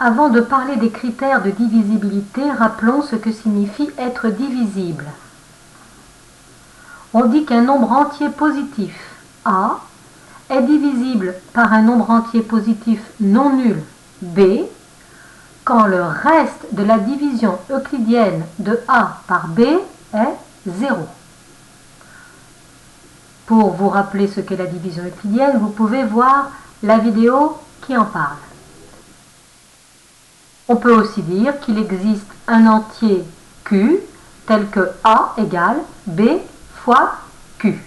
Avant de parler des critères de divisibilité, rappelons ce que signifie être divisible. On dit qu'un nombre entier positif A est divisible par un nombre entier positif non nul B quand le reste de la division euclidienne de A par B est 0. Pour vous rappeler ce qu'est la division euclidienne, vous pouvez voir la vidéo qui en parle. On peut aussi dire qu'il existe un entier Q tel que A égale B fois Q.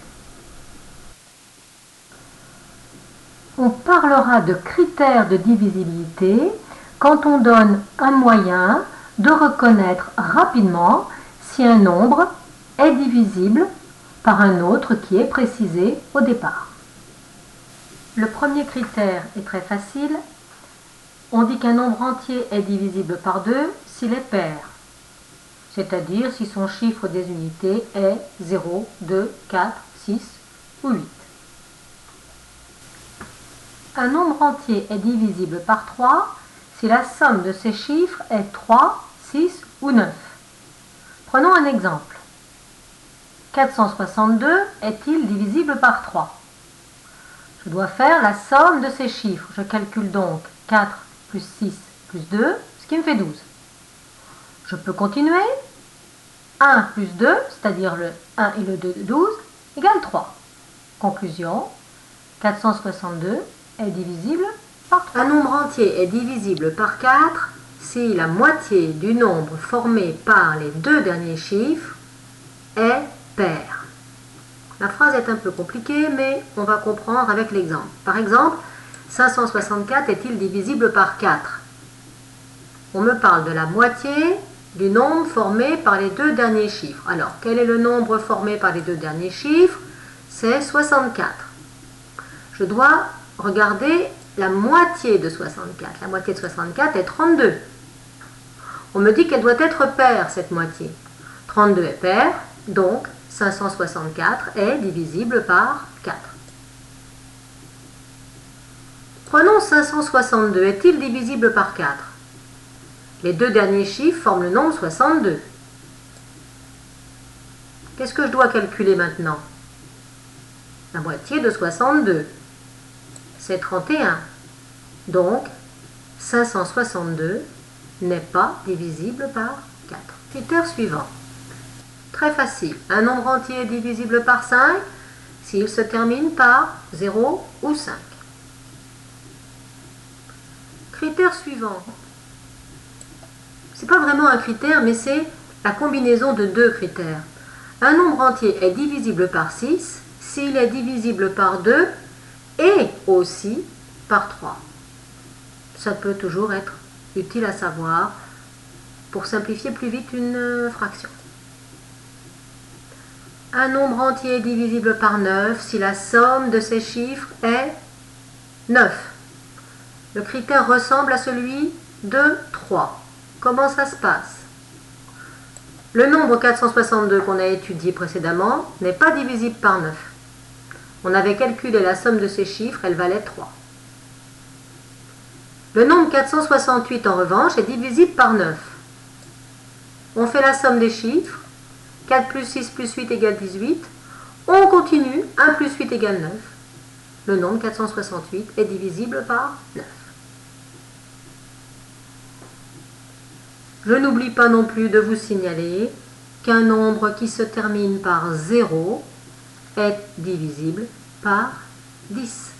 On parlera de critères de divisibilité quand on donne un moyen de reconnaître rapidement si un nombre est divisible par un autre qui est précisé au départ. Le premier critère est très facile. On dit qu'un nombre entier est divisible par 2 s'il est pair, c'est-à-dire si son chiffre des unités est 0, 2, 4, 6 ou 8. Un nombre entier est divisible par 3 si la somme de ses chiffres est 3, 6 ou 9. Prenons un exemple. 462 est-il divisible par 3? Je dois faire la somme de ces chiffres. Je calcule donc 4 plus 6 plus 2, ce qui me fait 12. Je peux continuer. 1 plus 2, c'est-à-dire le 1 et le 2 de 12, égale 3. Conclusion, 462 est divisible par 3. Un nombre entier est divisible par 4 si la moitié du nombre formé par les deux derniers chiffres est pair. La phrase est un peu compliquée, mais on va comprendre avec l'exemple. Par exemple, 564 est-il divisible par 4? On me parle de la moitié du nombre formé par les deux derniers chiffres. Alors, quel est le nombre formé par les deux derniers chiffres? C'est 64. Je dois regarder la moitié de 64. La moitié de 64 est 32. On me dit qu'elle doit être paire, cette moitié. 32 est paire, donc 564 est divisible par 4. Prenons 562. Est-il divisible par 4? Les deux derniers chiffres forment le nombre 62. Qu'est-ce que je dois calculer maintenant? La moitié de 62. C'est 31. Donc, 562 n'est pas divisible par 4. Critère suivant. Très facile. Un nombre entier est divisible par 5 s'il se termine par 0 ou 5. Critère suivant. Ce n'est pas vraiment un critère, mais c'est la combinaison de deux critères. Un nombre entier est divisible par 6 s'il est divisible par 2 et aussi par 3. Ça peut toujours être utile à savoir pour simplifier plus vite une fraction. Un nombre entier est divisible par 9 si la somme de ses chiffres est 9. Le critère ressemble à celui de 3. Comment ça se passe? Le nombre 462 qu'on a étudié précédemment n'est pas divisible par 9. On avait calculé la somme de ces chiffres, elle valait 3. Le nombre 468 en revanche est divisible par 9. On fait la somme des chiffres. 4 plus 6 plus 8 égale 18. On continue, 1 plus 8 égale 9. Le nombre 468 est divisible par 9. Je n'oublie pas non plus de vous signaler qu'un nombre qui se termine par 0 est divisible par 10.